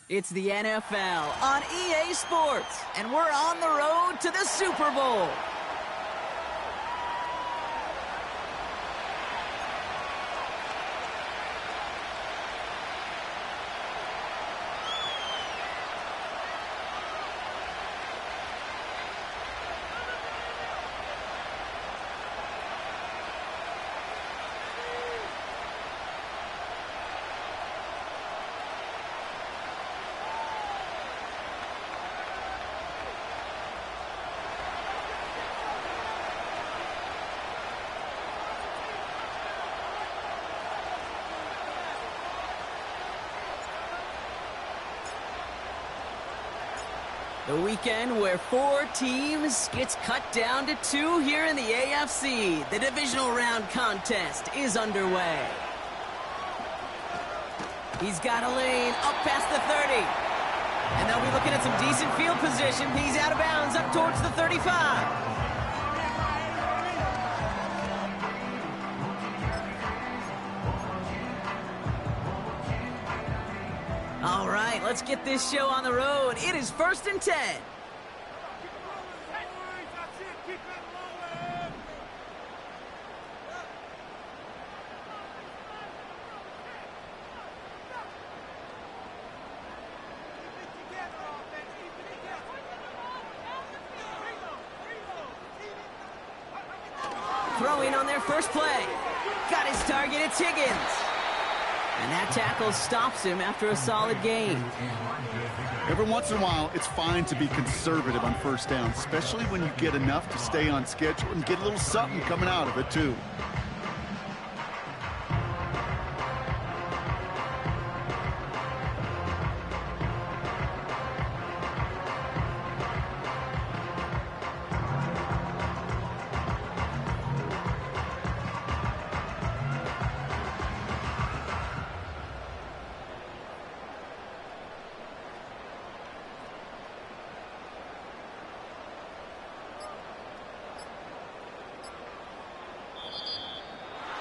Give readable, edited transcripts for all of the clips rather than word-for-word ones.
It's the NFL on EA Sports, and we're on the road to the Super Bowl. The weekend where 4 teams gets cut down to 2 here in the AFC. The divisional round contest is underway. He's got a lane up past the 30. And they'll be looking at some decent field position. He's out of bounds up towards the 35. All right, let's get this show on the road. It is 1st and 10. Throwing on their first play. Got his target, it's Higgins. And that tackle stops him after a solid gain. Every once in a while, it's fine to be conservative on first down, especially when you get enough to stay on schedule and get a little something coming out of it, too.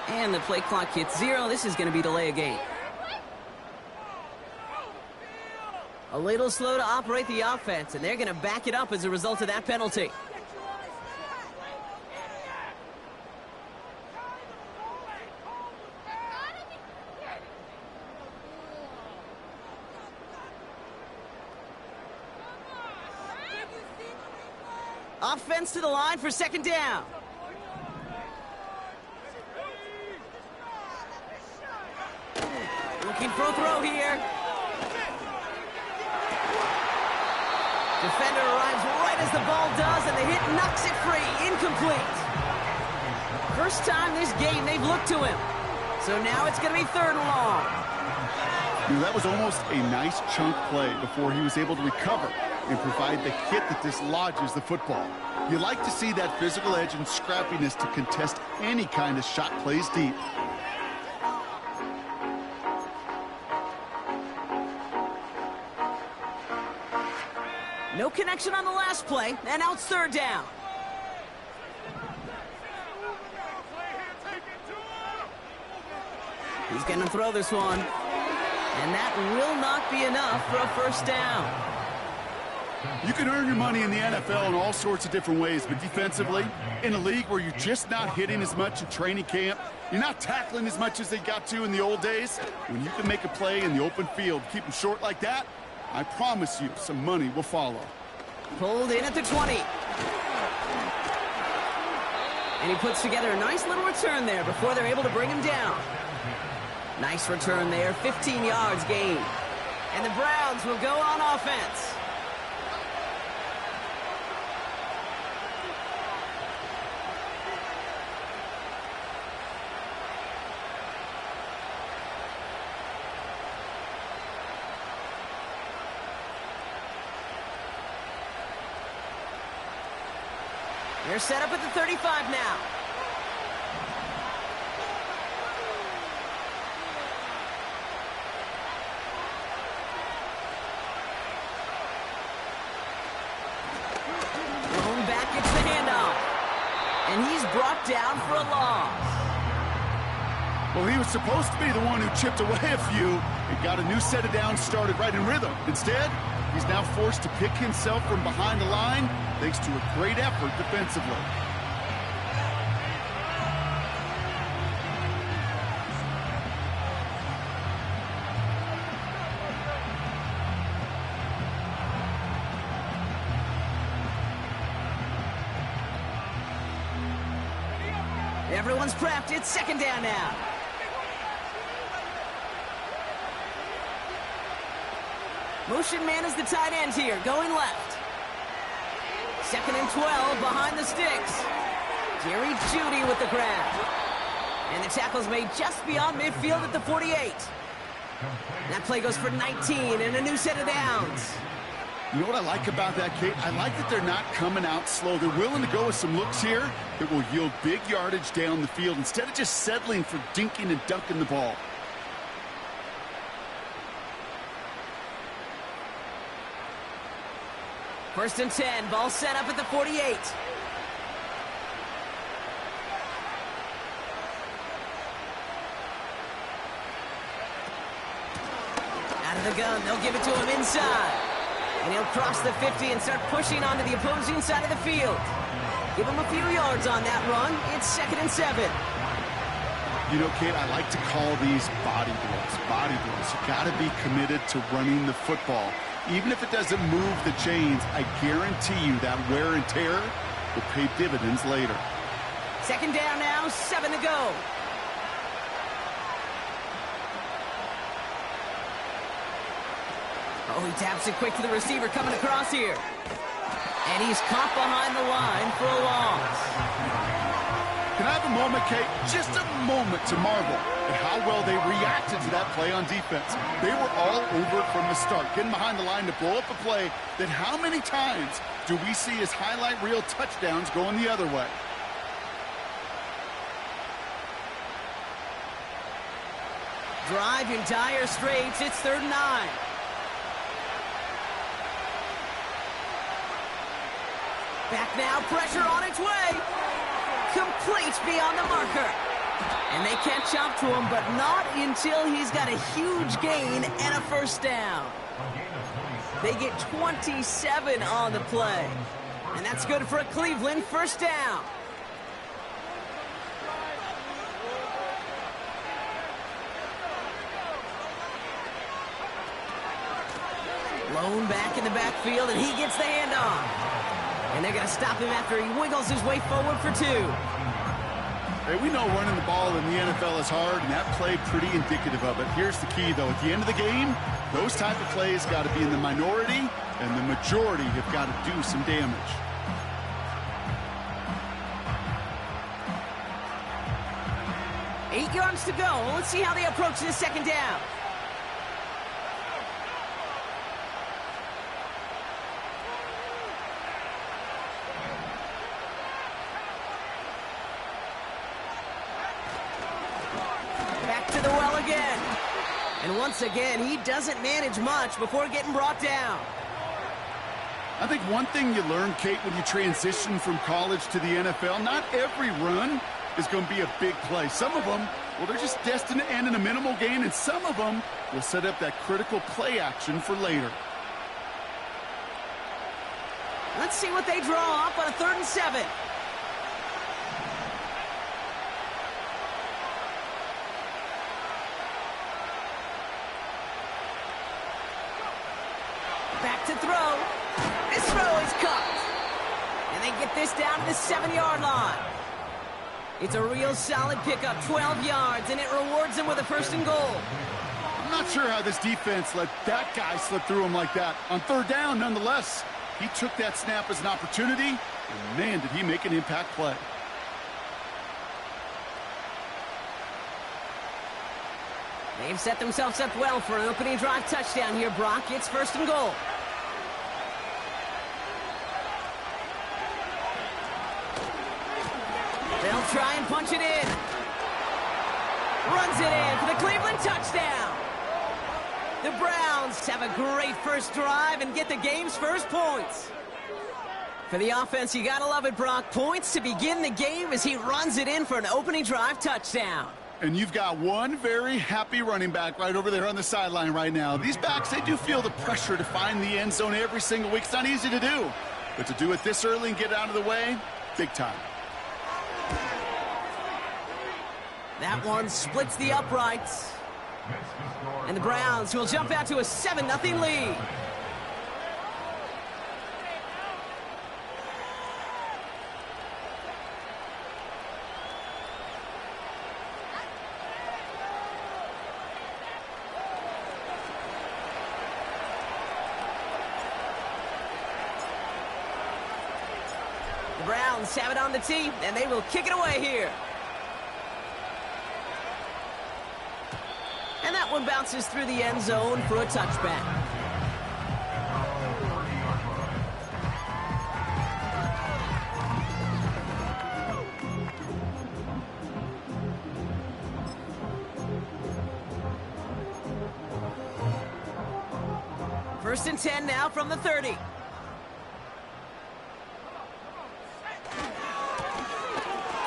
And the play clock hits 0. This is going to be delay a game. A little slow to operate the offense, and they're going to back it up as a result of that penalty. Offense to the line for 2nd down. Looking for a throw here. Defender arrives right as the ball does, and the hit knocks it free. Incomplete. First time this game they've looked to him. So now it's going to be 3rd and long. That was almost a nice chunk play before he was able to recover and provide the hit that dislodges the football. You like to see that physical edge and scrappiness to contest any kind of shot plays deep. No connection on the last play, and now it's 3rd down. He's going to throw this one. And that will not be enough for a 1st down. You can earn your money in the NFL in all sorts of different ways, but defensively, in a league where you're just not hitting as much in training camp, you're not tackling as much as they got to in the old days, when you can make a play in the open field, keep them short like that, I promise you some money will follow. Pulled in at the 20. And he puts together a nice little return there before they're able to bring him down. Nice return there, 15 yards gained. And the Browns will go on offense. They're set up at the 35 now. Thrown back, gets the handoff. And he's brought down for a loss. Well, he was supposed to be the one who chipped away a few and got a new set of downs started right in rhythm. Instead, he's now forced to pick himself from behind the line thanks to a great effort defensively. Everyone's prepped. It's second down now. Motion man is the tight end here, going left. Second and 12 behind the sticks. Jerry Jeudy with the grab. And the tackle's made just beyond midfield at the 48. That play goes for 19 and a new set of downs. You know what I like about that, Kate? I like that they're not coming out slow. They're willing to go with some looks here that will yield big yardage down the field instead of just settling for dinking and dunking the ball. First and 10, ball set up at the 48. Out of the gun, they'll give it to him inside. And he'll cross the 50 and start pushing onto the opposing side of the field. Give him a few yards on that run. It's second and 7. You know, Kate, I like to call these body drills. Body drills. You got to be committed to running the football. Even if it doesn't move the chains, I guarantee you that wear and tear will pay dividends later. Second down now, 7 to go. Oh, he taps it quick to the receiver coming across here. And he's caught behind the line for a loss. Can I have a moment, Kate? Just a moment to marvel at how well they reacted to that play on defense. They were all over from the start, getting behind the line to blow up a play that how many times do we see as highlight reel touchdowns going the other way? Drive in dire straits. It's 3rd and 9. Back now, pressure on its way. Complete beyond the marker. And they catch up to him, but not until he's got a huge gain and a first down. They get 27 on the play. And that's good for a Cleveland first down. Lone back in the backfield, and he gets the handoff. And they're going to stop him after he wiggles his way forward for 2. Hey, we know running the ball in the NFL is hard, and that play pretty indicative of it. Here's the key, though. At the end of the game, those type of plays got to be in the minority, and the majority have got to do some damage. Eight yards to go. Let's see how they approach this second down. And once again, he doesn't manage much before getting brought down. I think one thing you learn, Kate, when you transition from college to the NFL, not every run is going to be a big play. Some of them, well, they're just destined to end in a minimal gain, and some of them will set up that critical play action for later. Let's see what they draw up on a 3rd and 7. Back to throw. This throw is caught. And they get this down to the 7-yard line. It's a real solid pickup, 12 yards, and it rewards them with a 1st and goal. I'm not sure how this defense let that guy slip through him like that. On 3rd down, nonetheless, he took that snap as an opportunity, and man, did he make an impact play. They've set themselves up well for an opening drive touchdown here, Brock. It's 1st and goal. They'll try and punch it in. Runs it in for the Cleveland touchdown. The Browns have a great first drive and get the game's first points. For the offense, you gotta love it, Brock. Points to begin the game as he runs it in for an opening drive touchdown. And you've got one very happy running back right over there on the sideline right now. These backs, they do feel the pressure to find the end zone every single week. It's not easy to do. But to do it this early and get out of the way, big time. That one splits the uprights. And the Browns will jump out to a 7-0 lead. The Browns have it on the tee, and they will kick it away here. And that one bounces through the end zone for a touchback. First and 10 now from the 30.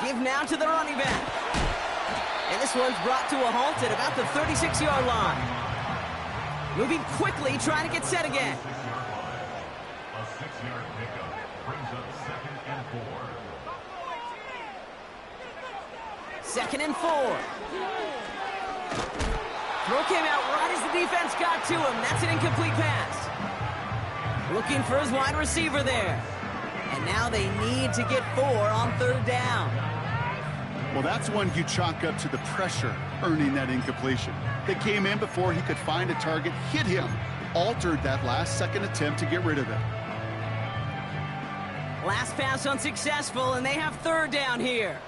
Give now to the running back. And this one's brought to a halt at about the 36-yard line. Moving quickly, trying to get set again. A 6-yard pickup brings up 2nd and 4. 2nd and 4. Throw came out right as the defense got to him. That's an incomplete pass. Looking for his wide receiver there. And now they need to get 4 on 3rd down. Well, that's one you chalk up to the pressure earning that incompletion. They came in before he could find a target, hit him, altered that last-second attempt to get rid of it. Last pass unsuccessful, and they have 3rd down here.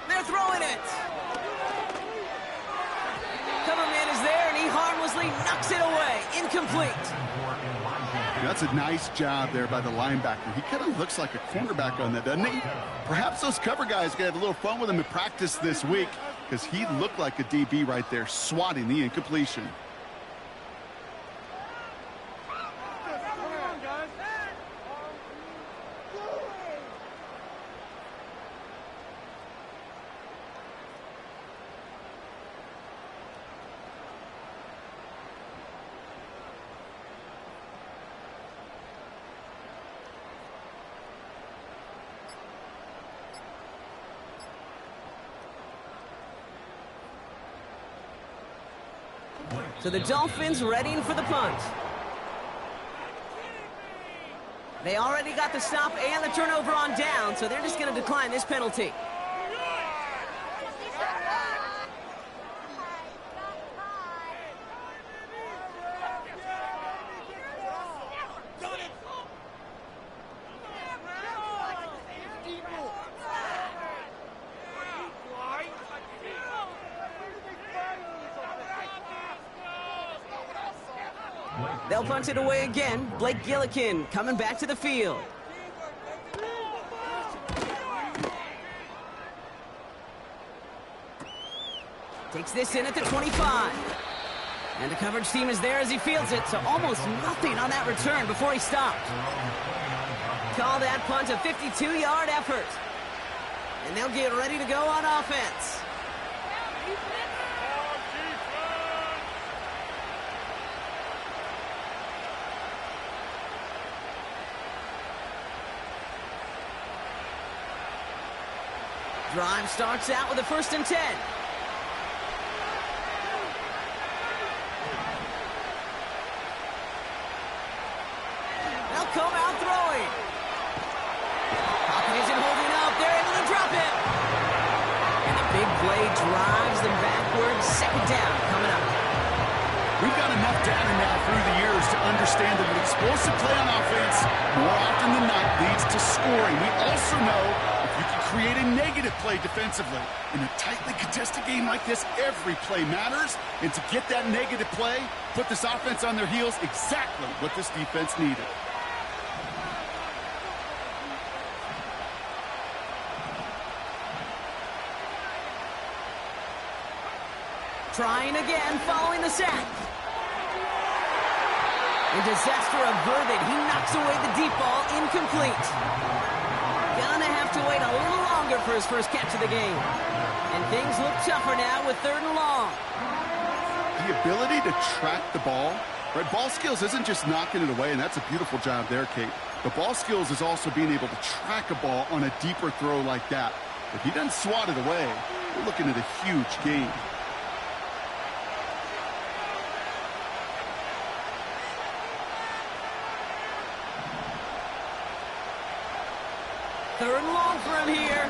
They're throwing it. Cover man is there, and he harmlessly knocks it away. Incomplete. That's a nice job there by the linebacker. He kind of looks like a cornerback on that, doesn't he? Perhaps those cover guys can have a little fun with him in practice this week, because he looked like a DB right there, swatting the incompletion. So the Dolphins readying for the punt. They already got the stop and the turnover on down, so they're just going to decline this penalty. They'll punt it away again. Blake Gillikin coming back to the field. Takes this in at the 25. And the coverage team is there as he fields it, so almost nothing on that return before he stopped. Call that punt a 52-yard effort. And they'll get ready to go on offense. Drive starts out with a 1st and 10. They'll come out throwing. Pocket isn't holding up. They're able to drop it. And a big play drives them backwards. 2nd down coming up. We've got enough data now through the years to understand that an explosive play on offense more often than not leads to scoring. We also know if you can create a negative play defensively. In a tightly contested game like this, every play matters. And to get that negative play, put this offense on their heels, exactly what this defense needed. Trying again following the sack. And disaster averted. He knocks away the deep ball, incomplete. Gonna have to wait a little longer for his first catch of the game. And things look tougher now with 3rd and long. The ability to track the ball, right? Ball skills isn't just knocking it away, and that's a beautiful job there, Kate. The ball skills is also being able to track a ball on a deeper throw like that. If he doesn't swat it away, we're looking at a huge gain. Third and long for him here.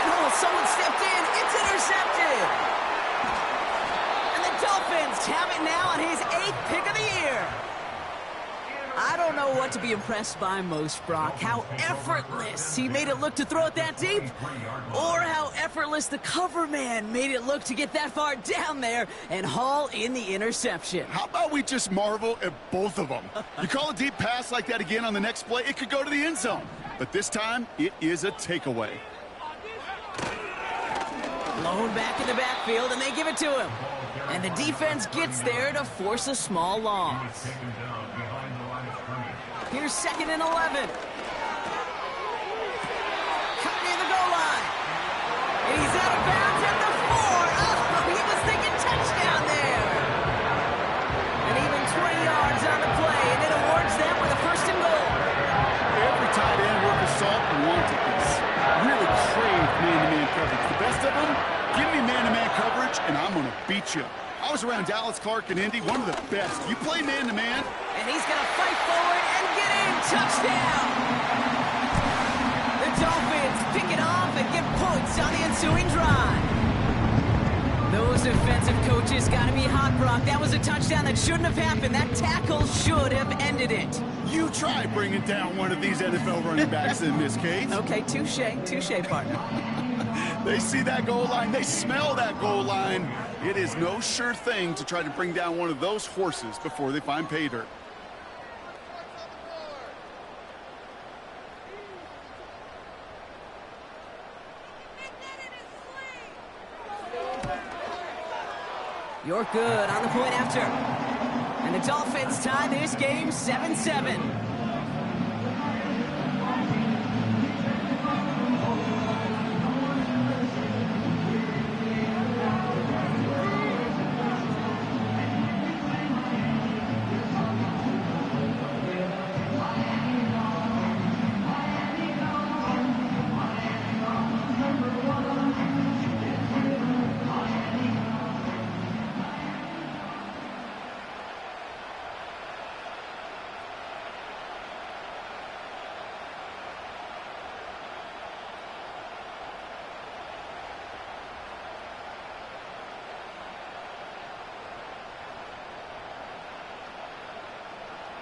And someone stepped in. It's intercepted. And the Dolphins have it now on his 8th pick of the year. I don't know what to be impressed by most, Brock. How effortless he made it look to throw it that deep, or how effortless the cover man made it look to get that far down there and haul in the interception. How about we just marvel at both of them? You call a deep pass like that again on the next play, it could go to the end zone. But this time, it is a takeaway. Blown back in the backfield, and they give it to him. And the defense gets there to force a small loss. Here's 2nd and 11. Cut near the goal line. And he's out of bounds at the 4. Oh, he was thinking touchdown there. And even 20 yards on the play, and it awards them with a 1st and goal. Every tight end worth of salt wanted this. Really craved man-to-man coverage. The best of them, give me man-to-man coverage, and I'm going to beat you. I was around Dallas Clark and Indy, one of the best. You play man-to-man. And he's going to fight forward and get in. Touchdown! The Dolphins pick it off and get points on the ensuing drive. Those defensive coaches got to be hot, Brock. That was a touchdown that shouldn't have happened. That tackle should have ended it. You try bringing down one of these NFL running backs in this case. Okay, touche, partner. They see that goal line. They smell that goal line. It is no sure thing to try to bring down one of those horses before they find pay dirt. You're good on the point after. And the Dolphins tie this game 7-7.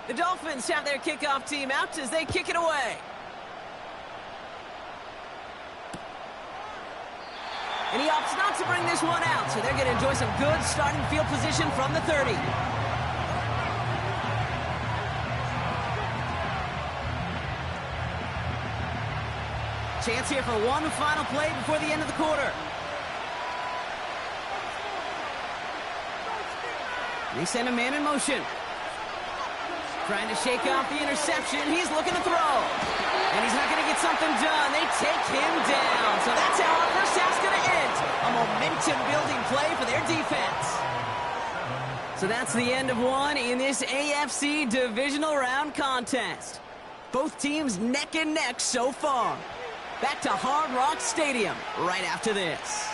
The Dolphins have their kickoff team out as they kick it away. And he opts not to bring this one out, so they're going to enjoy some good starting field position from the 30. Chance here for one final play before the end of the quarter. They send a man in motion. Trying to shake off the interception. He's looking to throw. And he's not going to get something done. They take him down. So that's how our first half's going to end. A momentum-building play for their defense. So that's the end of one in this AFC divisional round contest. Both teams neck and neck so far. Back to Hard Rock Stadium right after this.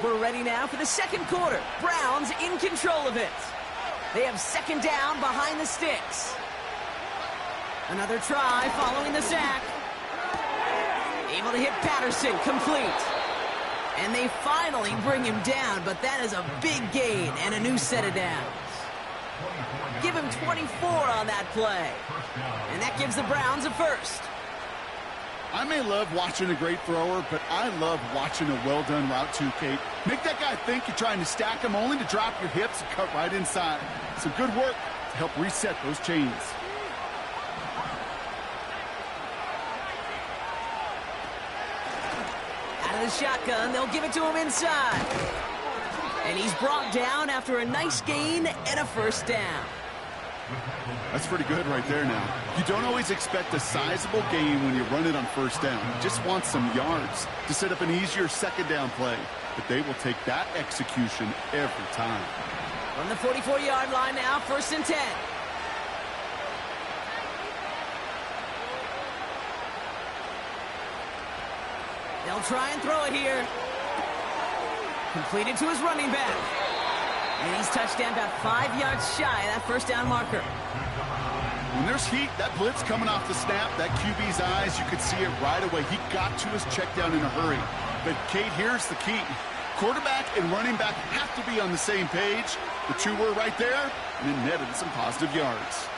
We're ready now for the second quarter. Browns in control of it. They have 2nd down behind the sticks. Another try following the sack. Able to hit Patterson, complete. And they finally bring him down, but that is a big gain and a new set of downs. Give him 24 on that play. And that gives the Browns a first. I may love watching a great thrower, but I love watching a well-done route too, Kate. Make that guy think you're trying to stack him only to drop your hips and cut right inside. Some good work to help reset those chains. the shotgun. They'll give it to him inside. And he's brought down after a nice gain and a first down. That's pretty good right there now. You don't always expect a sizable gain when you run it on first down. You just want some yards to set up an easier second down play. But they will take that execution every time. From the 44-yard line now, 1st and 10. They'll try and throw it here. Completed to his running back. And he's touchdown about 5 yards shy of that first down marker. When there's heat, that blitz coming off the snap, that QB's eyes, you could see it right away. He got to his check down in a hurry. But, Kate, here's the key. Quarterback and running back have to be on the same page. The two were right there, and it netted some positive yards.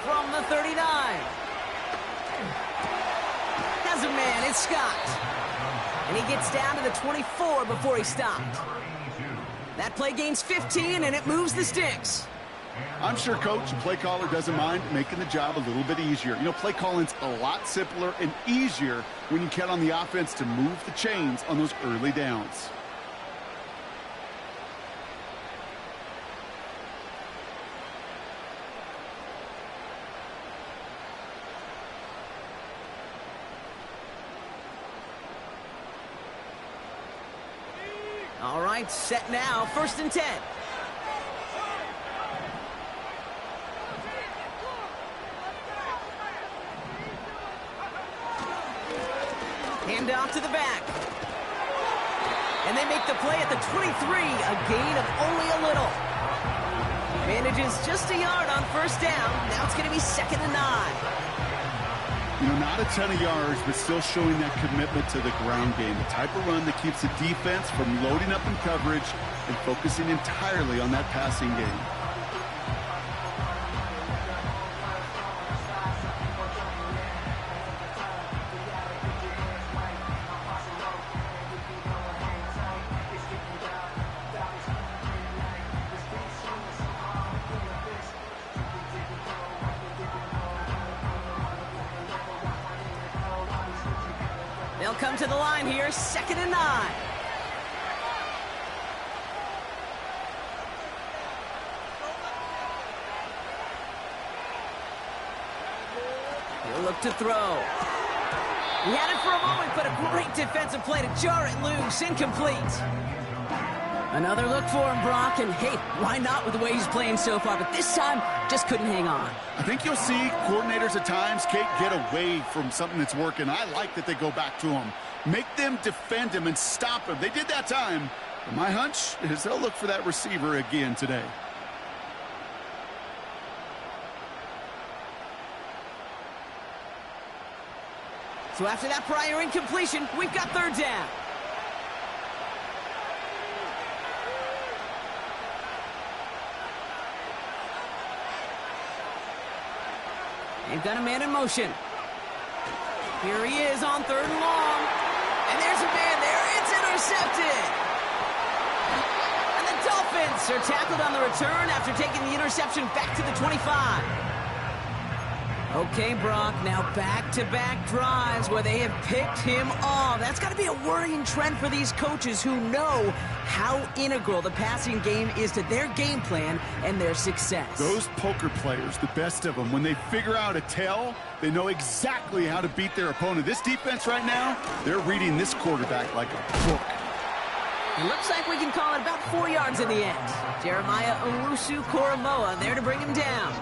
From the 39. Has a man, it's Scott. And he gets down to the 24 before he stopped. That play gains 15, and it moves the sticks. I'm sure, Coach, the play caller doesn't mind making the job a little bit easier. You know, play calling's a lot simpler and easier when you count on the offense to move the chains on those early downs. All right, set now, 1st and 10. Hand off to the back. And they make the play at the 23, a gain of only a little. Manages just a yard on 1st down. Now it's going to be 2nd and 9. You know, not a ton of yards, but still showing that commitment to the ground game. The type of run that keeps the defense from loading up in coverage and focusing entirely on that passing game. They'll come to the line here, 2nd and 9. He'll look to throw. He had it for a moment, but a great defensive play to jar it loose, incomplete. Another look for him, Brock, and hey, why not with the way he's playing so far? But this time, just couldn't hang on. I think you'll see coordinators at times, Kate, get away from something that's working. I like that they go back to him. Make them defend him and stop him. They did that time. But my hunch is they'll look for that receiver again today. So after that prior incompletion, we've got 3rd down. They've got a man in motion. Here he is on 3rd and long. And there's a man there. It's intercepted. And the Dolphins are tackled on the return after taking the interception back to the 25. Okay, Brock, now back-to-back drives where they have picked him off. That's got to be a worrying trend for these coaches who know how integral the passing game is to their game plan and their success. Those poker players, the best of them, when they figure out a tell, they know exactly how to beat their opponent. This defense right now, they're reading this quarterback like a book. It looks like we can call it about 4 yards in the end. Jeremiah Owusu-Koramoah there to bring him down.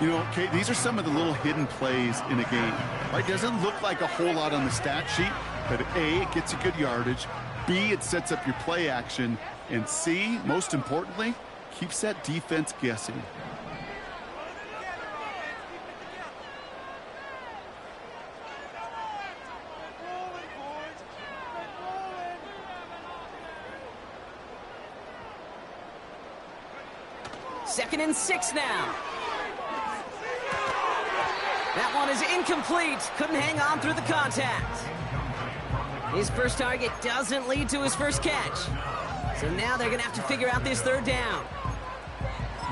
You know, Kate, these are some of the little hidden plays in a game. Right? Doesn't look like a whole lot on the stat sheet, but A, it gets you good yardage. B, it sets up your play action. And C, most importantly, keeps that defense guessing. Second and 6 now. That one is incomplete. Couldn't hang on through the contact. His first target doesn't lead to his first catch. So now they're going to have to figure out this 3rd down.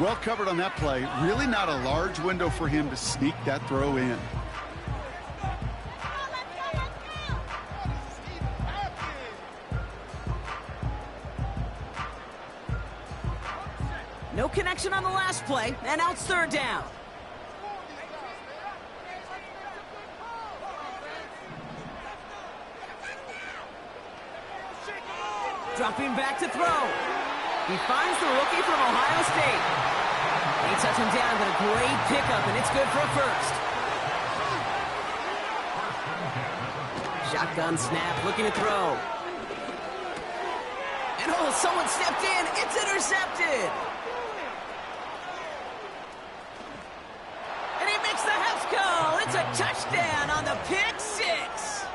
Well covered on that play. Really not a large window for him to sneak that throw in. No connection on the last play, and now it's third down. Dropping back to throw. He finds the rookie from Ohio State. They touch him down, but a great pickup, and it's good for a first. Shotgun snap, looking to throw. And oh, someone stepped in. It's intercepted. And he makes the house call. It's a touchdown on the pick six.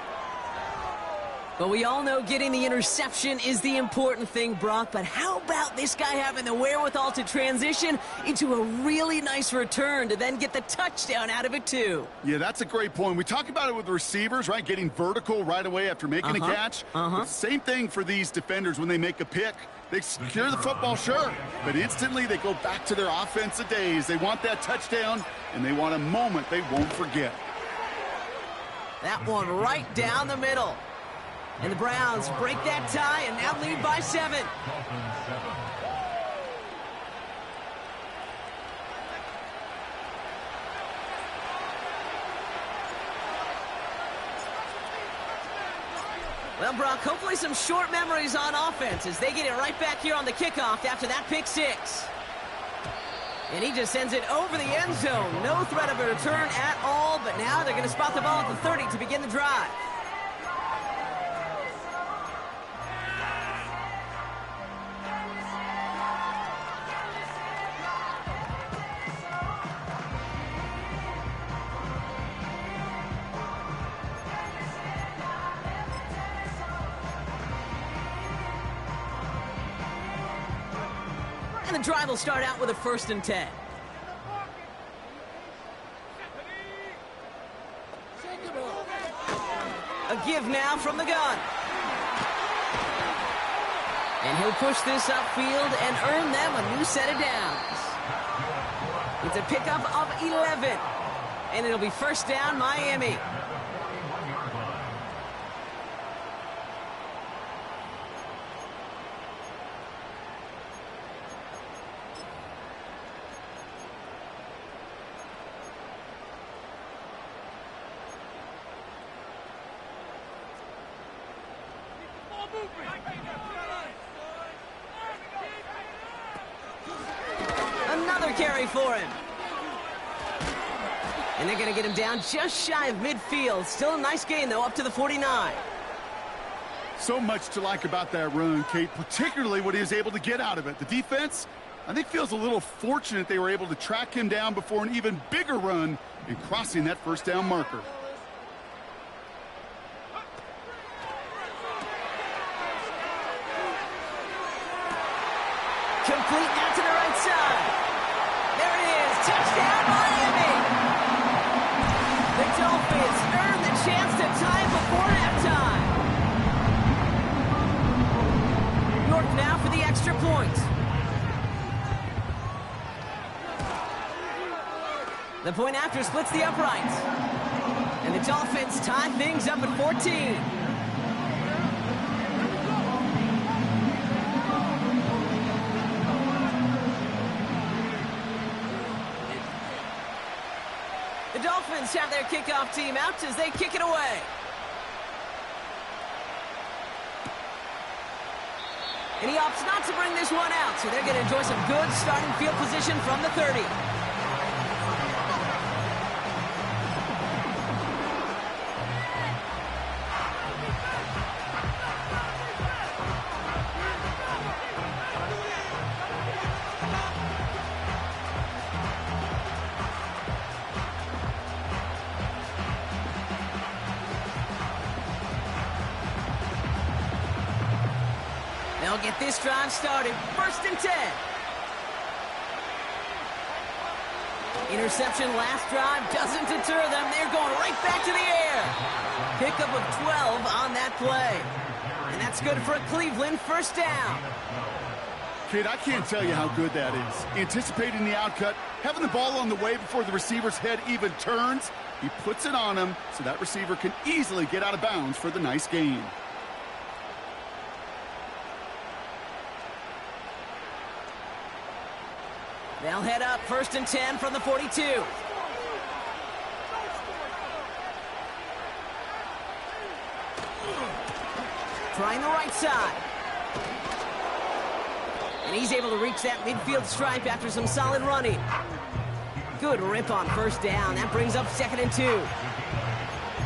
But we all know getting the interception is the important thing, Brock. But how about this guy having the wherewithal to transition into a really nice return to then get the touchdown out of it, too? Yeah, that's a great point. We talk about it with the receivers, right? Getting vertical right away after making a catch. Same thing for these defenders when they make a pick. They secure the football, sure, but instantly they go back to their offensive days. They want that touchdown, and they want a moment they won't forget. That one right down the middle. And the Browns break that tie and now lead by 7. Well, Brock, hopefully some short memories on offense as they get it right back here on the kickoff after that pick six. And he just sends it over the end zone. No threat of a return at all, but now they're going to spot the ball at the 30 to begin the drive. And the drive will start out with a 1st and 10. A give now from the gun. And he'll push this upfield and earn them a new set of downs. It's a pickup of 11. And it'll be 1st down, Miami. Another carry for him. And they're going to get him down just shy of midfield. Still a nice gain, though, up to the 49. So much to like about that run, Kate, particularly what he was able to get out of it. The defense, I think, feels a little fortunate they were able to track him down before an even bigger run in crossing that 1st down marker. Complete now to the right side. There it is. Touchdown, Miami. The Dolphins earn the chance to tie before halftime. York now for the extra point. The point after splits the uprights. And the Dolphins tie things up at 14. The Dolphins have their kickoff team out as they kick it away. And he opts not to bring this one out, so they're going to enjoy some good starting field position from the 30. They'll get this drive started. 1st and 10. Interception last drive doesn't deter them. They're going right back to the air. Pickup of 12 on that play. And that's good for a Cleveland 1st down. Kate, I can't tell you how good that is. Anticipating the outcut, having the ball on the way before the receiver's head even turns. He puts it on him so that receiver can easily get out of bounds for the nice gain. They'll head up 1st and 10 from the 42. Trying the right side. And he's able to reach that midfield stripe after some solid running. Good rip on 1st down. That brings up 2nd and 2.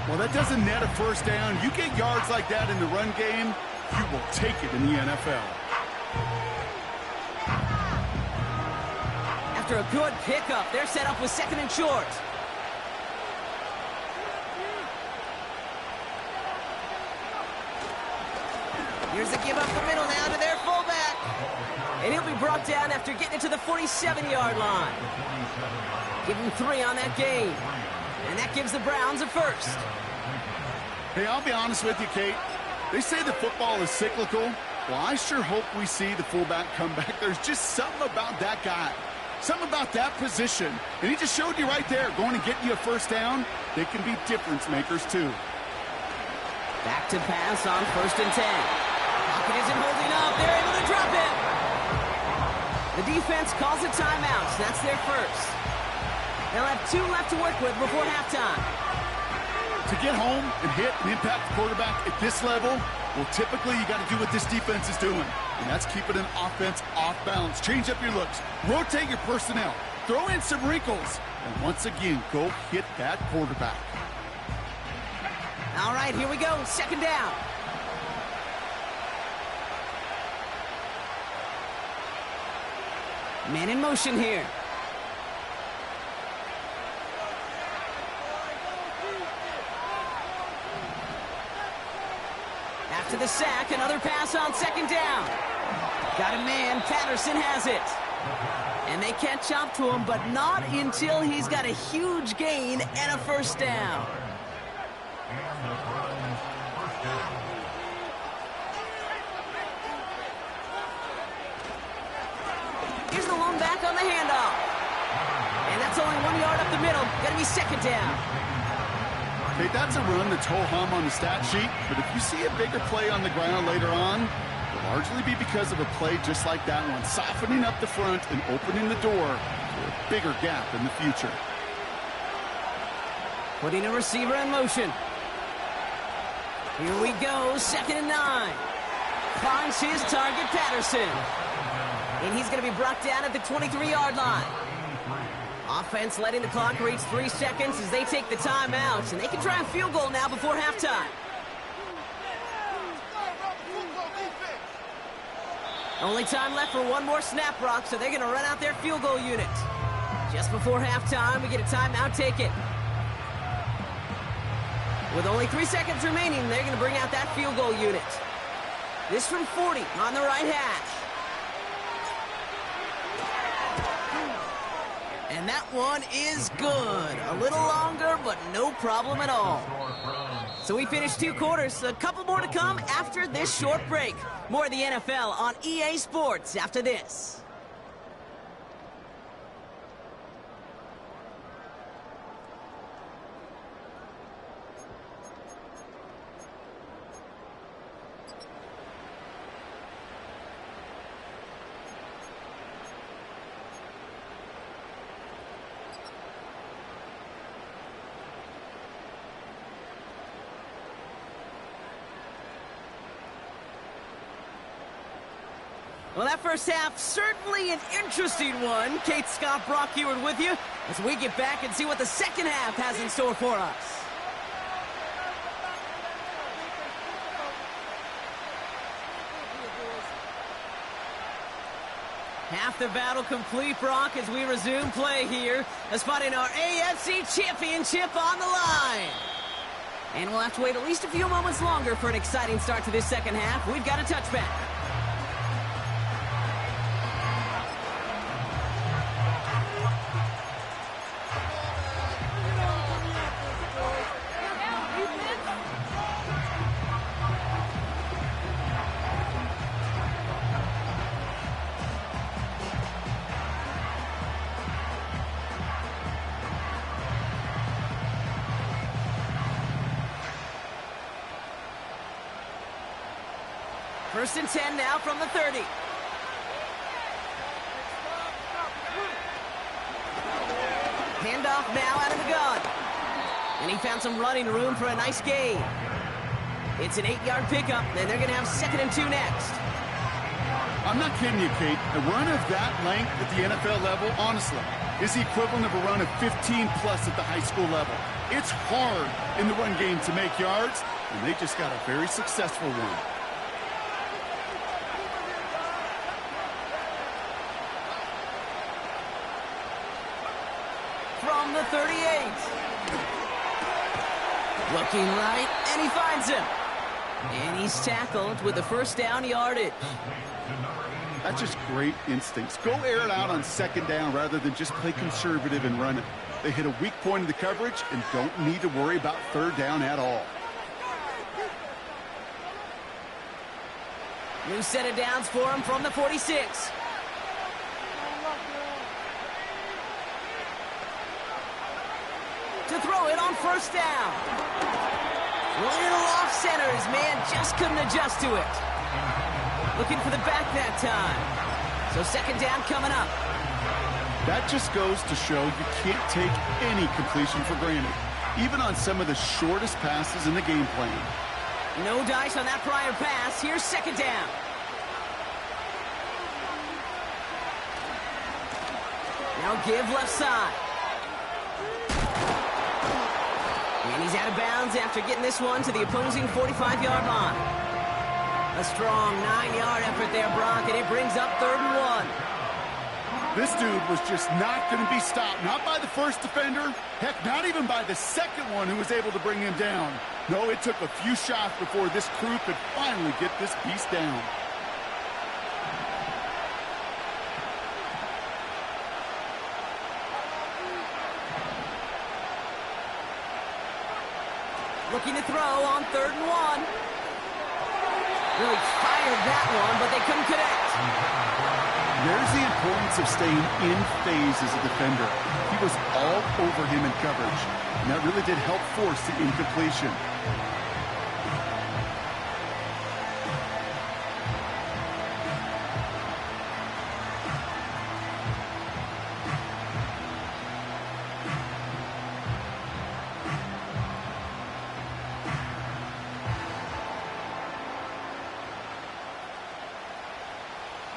Well, that doesn't net a 1st down. You get yards like that in the run game, you will take it in the NFL. After a good pickup, they're set up with 2nd and short. Here's a give up the middle now to their fullback. And he'll be brought down after getting it to the 47-yard line. Give him 3 on that game. And that gives the Browns a 1st. Hey, I'll be honest with you, Kate. They say that football is cyclical. Well, I sure hope we see the fullback come back. There's just something about that guy. Something about that position. And he just showed you right there, going to get you a 1st down. They can be difference makers, too. Back to pass on 1st and 10. Pocket isn't holding up. They're able to drop it. The defense calls a timeout. So that's their 1st. They'll have 2 left to work with before halftime. To get home and hit and impact the quarterback at this level, well, typically you got to do what this defense is doing, and that's keeping an offense off balance. Change up your looks, rotate your personnel, throw in some wrinkles, and once again, go hit that quarterback. All right, here we go. 2nd down. Man in motion here. After the sack, another pass on 2nd down. Got a man. Patterson has it. And they can't chop to him, but not until he's got a huge gain and a 1st down. Here's the lone back on the handoff. And that's only 1 yard up the middle. Gonna be 2nd down. Hey, that's a run that's ho-hum on the stat sheet, but if you see a bigger play on the ground later on, it'll largely be because of a play just like that one, softening up the front and opening the door to a bigger gap in the future. Putting a receiver in motion. Here we go, 2nd and 9. Finds his target, Patterson. And he's going to be brought down at the 23-yard line. Offense letting the clock reach 3 seconds as they take the timeouts, and they can try a field goal now before halftime. Only time left for one more snap, Brock, so they're going to run out their field goal unit. Just before halftime, we get a timeout taken. With only 3 seconds remaining, they're going to bring out that field goal unit. This from 40 on the right hash. And that one is good. A little longer, but no problem at all. So we finished 2 quarters. A couple more to come after this short break. More of the NFL on EA Sports after this. Well, that first half, certainly an interesting one. Kate Scott, Brock Huard with you as we get back and see what the second half has in store for us. Half the battle complete, Brock, as we resume play here. A spot in our AFC Championship on the line. And we'll have to wait at least a few moments longer for an exciting start to this second half. We've got a touchback. First and 10 now from the 30. Handoff now out of the gun. And he found some running room for a nice gain. It's an 8-yard pickup, and they're going to have 2nd and 2 next. I'm not kidding you, Kate. A run of that length at the NFL level, honestly, is the equivalent of a run of 15-plus at the high school level. It's hard in the run game to make yards, and they just got a very successful one. From the 38. Looking right, and he finds him. And he's tackled with the first down yardage. That's just great instincts. Go air it out on 2nd down rather than just play conservative and run it. They hit a weak point in the coverage and don't need to worry about 3rd down at all. New set of downs for him from the 46. To throw it on 1st down. Little off center. His man just couldn't adjust to it. Looking for the back that time. So 2nd down coming up. That just goes to show you can't take any completion for granted, even on some of the shortest passes in the game plan. No dice on that prior pass. Here's 2nd down. Now give left side. And he's out of bounds after getting this one to the opposing 45-yard line. A strong 9-yard effort there, Brock, and it brings up 3rd and 1. This dude was just not going to be stopped. Not by the first defender. Heck, not even by the second one who was able to bring him down. No, it took a few shots before this crew could finally get this beast down. Looking to throw on 3rd and 1. Really fired that one, but they couldn't connect. There's the importance of staying in phase as a defender. He was all over him in coverage, and that really did help force the incompletion.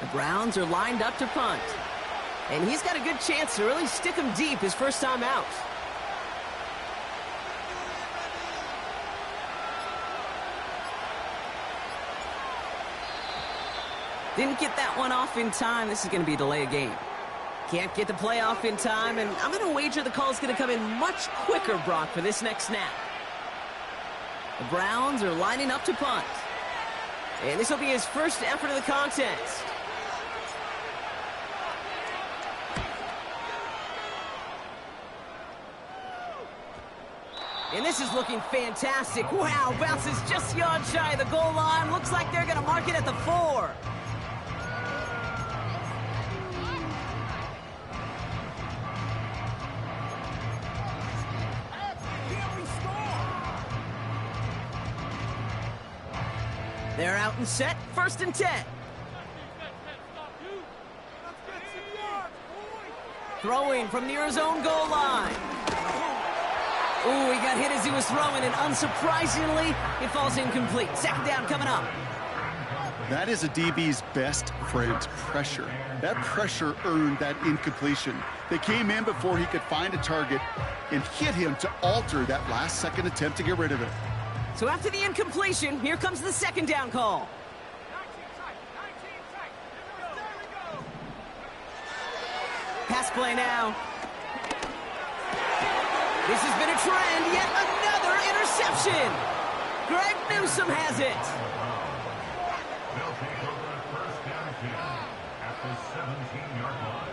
The Browns are lined up to punt. And he's got a good chance to really stick him deep his first time out. Didn't get that one off in time. This is going to be a delay of game. Can't get the play off in time, and I'm going to wager the call is going to come in much quicker, Brock, for this next snap. The Browns are lining up to punt. And this will be his first effort of the contest. And this is looking fantastic. Wow, bounces just yard shy of the goal line. Looks like they're going to mark it at the 4. They're out and set. 1st and 10. Throwing from near his own goal line. Ooh, he got hit as he was throwing, and unsurprisingly, it falls incomplete. 2nd down coming up. That is a DB's best friend, pressure. That pressure earned that incompletion. They came in before he could find a target and hit him to alter that last-second attempt to get rid of it. So after the incompletion, here comes the 2nd down call. Pass play now. This has been a trend, yet another interception. Greg Newsome has it. They'll take over a 1st down kick at the 17-yard line.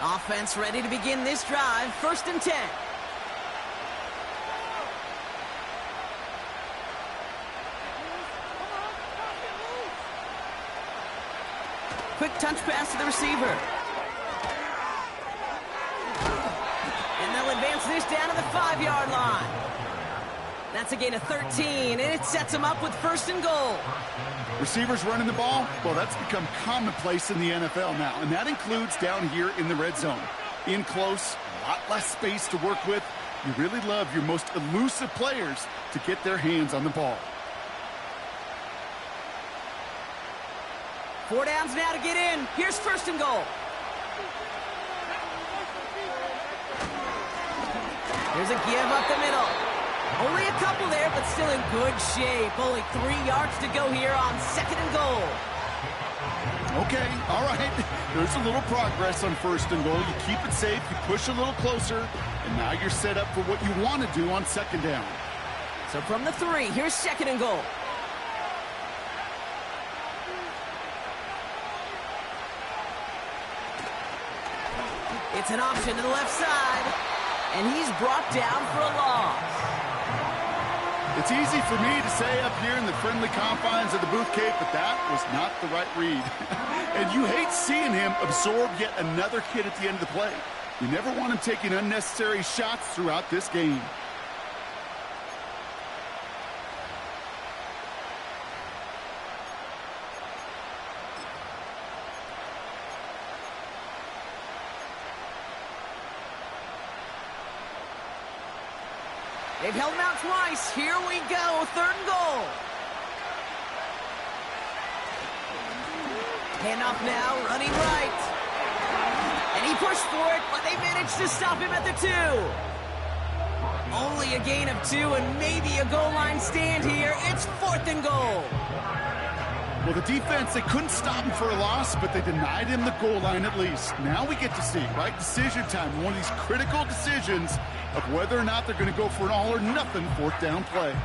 Offense ready to begin this drive. 1st and 10. Quick touch pass to the receiver. And they'll advance this down to the 5-yard line. That's a gain of 13, and it sets them up with first and goal. Receivers running the ball, well, that's become commonplace in the NFL now, and that includes down here in the red zone. In close, a lot less space to work with. You really love your most elusive players to get their hands on the ball. 4 downs now to get in. Here's first and goal. Here's a give up the middle. Only a couple there, but still in good shape. Only 3 yards to go here on second and goal. Okay, all right. There's a little progress on first and goal. You keep it safe, you push a little closer, and now you're set up for what you want to do on second down. So from the 3, here's second and goal. It's an option to the left side, and he's brought down for a loss. It's easy for me to say up here in the friendly confines of the Booth Cave, but that was not the right read. And you hate seeing him absorb yet another hit at the end of the play. You never want him taking unnecessary shots throughout this game. They've held him out twice. Here we go, third and goal. Handoff now, running right. And he pushed for it, but they managed to stop him at the 2. Only a gain of 2 and maybe a goal line stand here. It's fourth and goal. Well, the defense, they couldn't stop him for a loss, but they denied him the goal line at least. Now we get to see, right, decision time, one of these critical decisions of whether or not they're going to go for an all-or-nothing fourth down play.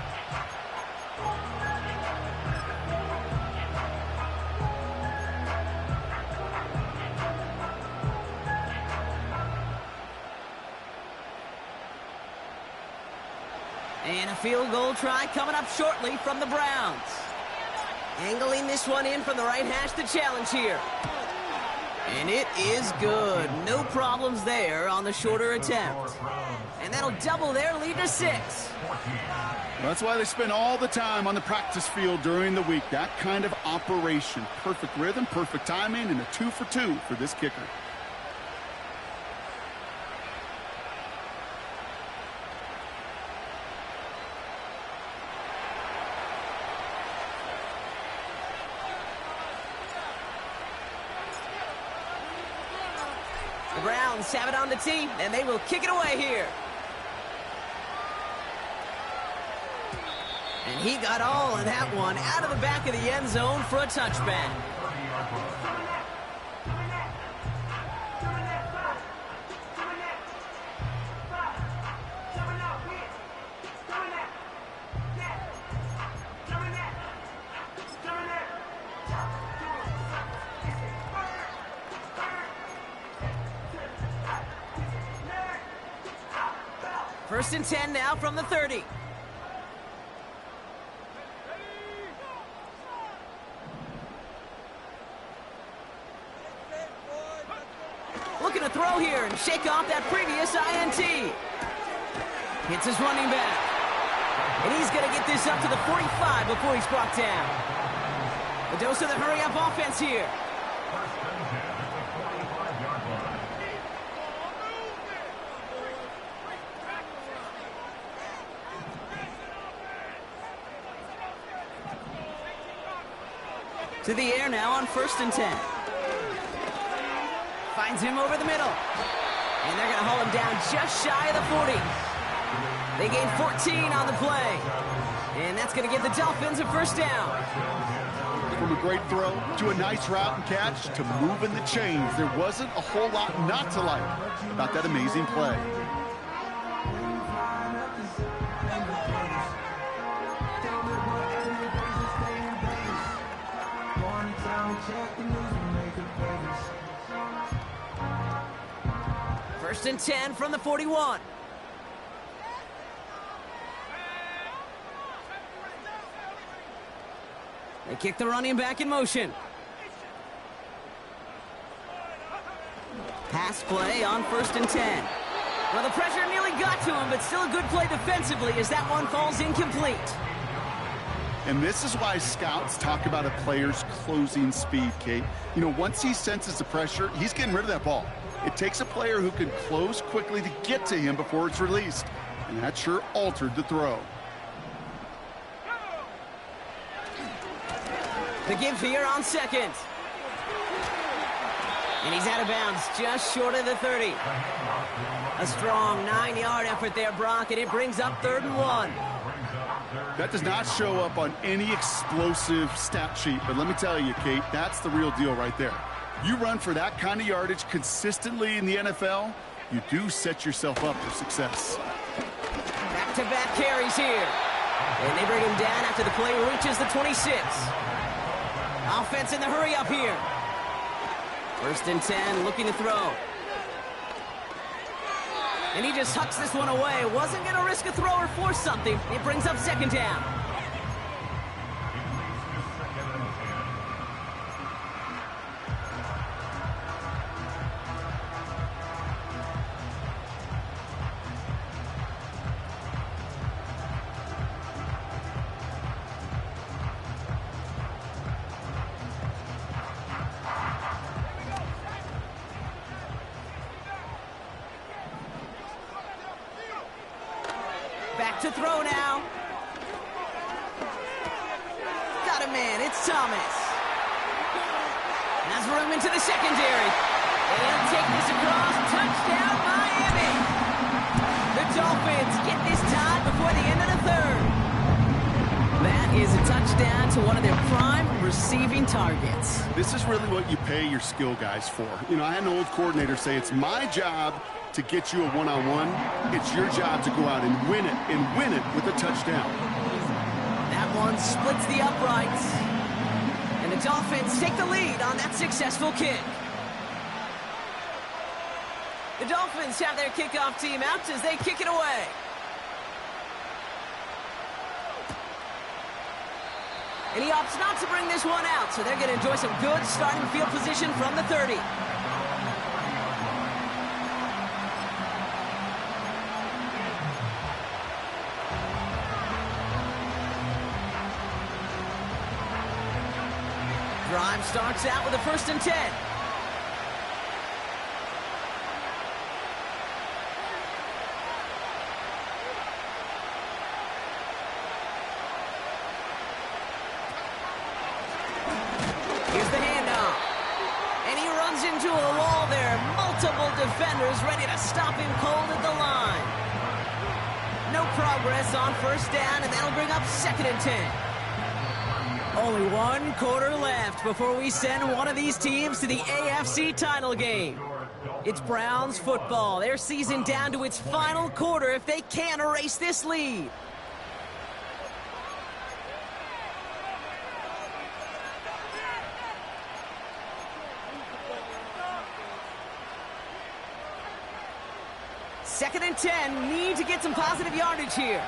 And a field goal try coming up shortly from the Browns. Angling this one in from the right hash to challenge here. And it is good. No problems there on the shorter attempt. And that'll double their lead to 6. That's why they spend all the time on the practice field during the week. That kind of operation. Perfect rhythm, perfect timing, and a 2 for 2 for this kicker. The Browns have it on the tee, and they will kick it away here. And he got all of that one out of the back of the end zone for a touchback. First and 10 now from the 30. Looking to throw here and shake off that previous INT. Hits his running back. And he's going to get this up to the 45 before he's brought down. A dose of the hurry-up offense here. To the air now on first and 10. Finds him over the middle. And they're going to haul him down just shy of the 40. They gain 14 on the play. And that's going to give the Dolphins a first down. From a great throw to a nice route and catch to moving the chains, there wasn't a whole lot not to like about that amazing play. First and 10 from the 41. They kick the running back in motion. Pass play on first and 10. Well, the pressure nearly got to him, but still a good play defensively as that one falls incomplete. And this is why scouts talk about a player's closing speed, Kate. You know, once he senses the pressure, he's getting rid of that ball. It takes a player who can close quickly to get to him before it's released. And that sure altered the throw. The give here on second. And he's out of bounds, just short of the 30. A strong 9-yard effort there, Brock, and it brings up 3rd and 1. That does not show up on any explosive stat sheet, but let me tell you, Kate, that's the real deal right there. You run for that kind of yardage consistently in the NFL, you do set yourself up for success. Back-to-back carries here. And they bring him down after the play reaches the 26. Offense in the hurry up here. 1st and 10, looking to throw. And he just hucks this one away. Wasn't going to risk a throw or force something. It brings up 2nd down. Back to throw now. Got a man, it's Thomas. Has room into the secondary. And he'll take this across. Touchdown, Miami. The Dolphins get this tied before the end of the 3rd. That is a touchdown to one of their prime receiving targets. This is really what you pay your skill guys for. You know, I had an old coordinator say it's my job to get you a one-on-one. It's your job to go out and win it with a touchdown. That one splits the uprights. And the Dolphins take the lead on that successful kick. The Dolphins have their kickoff team out as they kick it away. And he opts not to bring this one out, so they're going to enjoy some good starting field position from the 30. Drive starts out with a 1st and 10. Here's the handoff. And he runs into a wall there. Multiple defenders ready to stop him cold at the line. No progress on 1st down, and that'll bring up 2nd and 10. Only 1 quarter left before we send one of these teams to the AFC title game. It's Browns football. Their season down to its final quarter if they can't erase this lead. Second and 10, need to get some positive yardage here.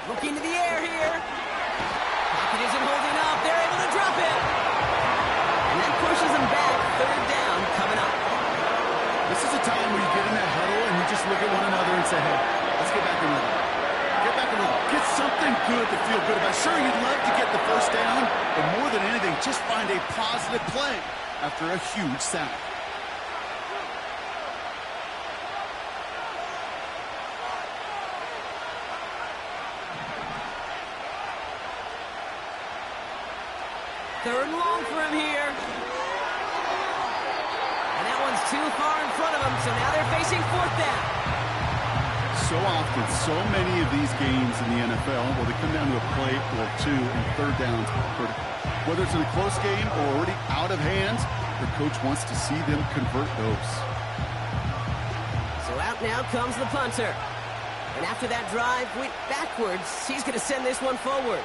Looking to the air here. Pocket isn't holding up. They're able to drop it. And that pushes them back. 3rd down coming up. This is a time where you get in that huddle and you just look at one another and say, hey, let's get back in rhythm. Get back in rhythm. Get something good to feel good about. Sure, you'd love to get the 1st down, but more than anything, just find a positive play after a huge sack. Third and long for him here. And that one's too far in front of him, so now they're facing 4th down. So often, so many of these games in the NFL, well, they come down to a play or two, and 3rd downs are critical. Whether it's in a close game or already out of hands, the coach wants to see them convert those. So out now comes the punter. And after that drive went backwards, he's going to send this one forward.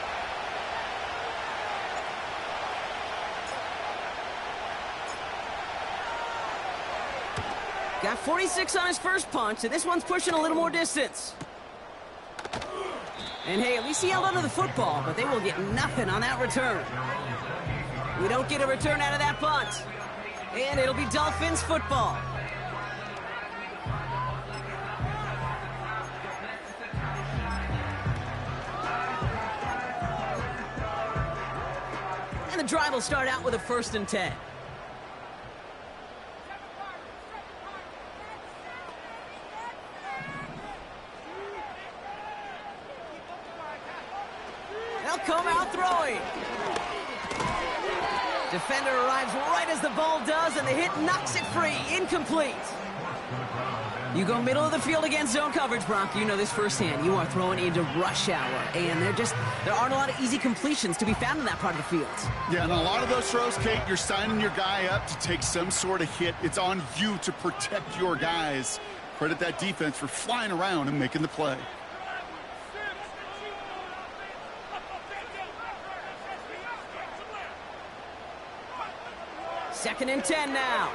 Got 46 on his first punch, and this one's pushing a little more distance. And hey, at least he held onto the football, but they will get nothing on that return. We don't get a return out of that punt. And it'll be Dolphins football. And the drive will start out with a 1st and 10. They'll come out throwing. Defender arrives right as the ball does, and the hit knocks it free. Incomplete. You go middle of the field against zone coverage, Brock. You know this firsthand. You are throwing into rush hour, and there aren't a lot of easy completions to be found in that part of the field. Yeah, and a lot of those throws, Kate, you're signing your guy up to take some sort of hit. It's on you to protect your guys. Credit that defense for flying around and making the play. 2nd and 10 now.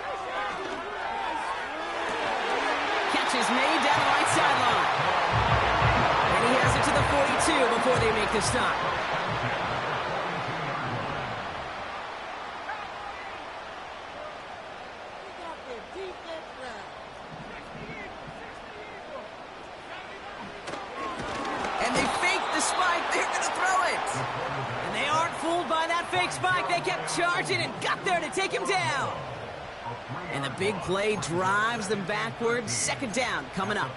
Catch is made down the right sideline. And he has it to the 42 before they make the stop. And they fake the spike. They're going to throw it. And they aren't fooled by that fake spike. They kept charging and got there to take him down. And the big play drives them backwards. 2nd down coming up.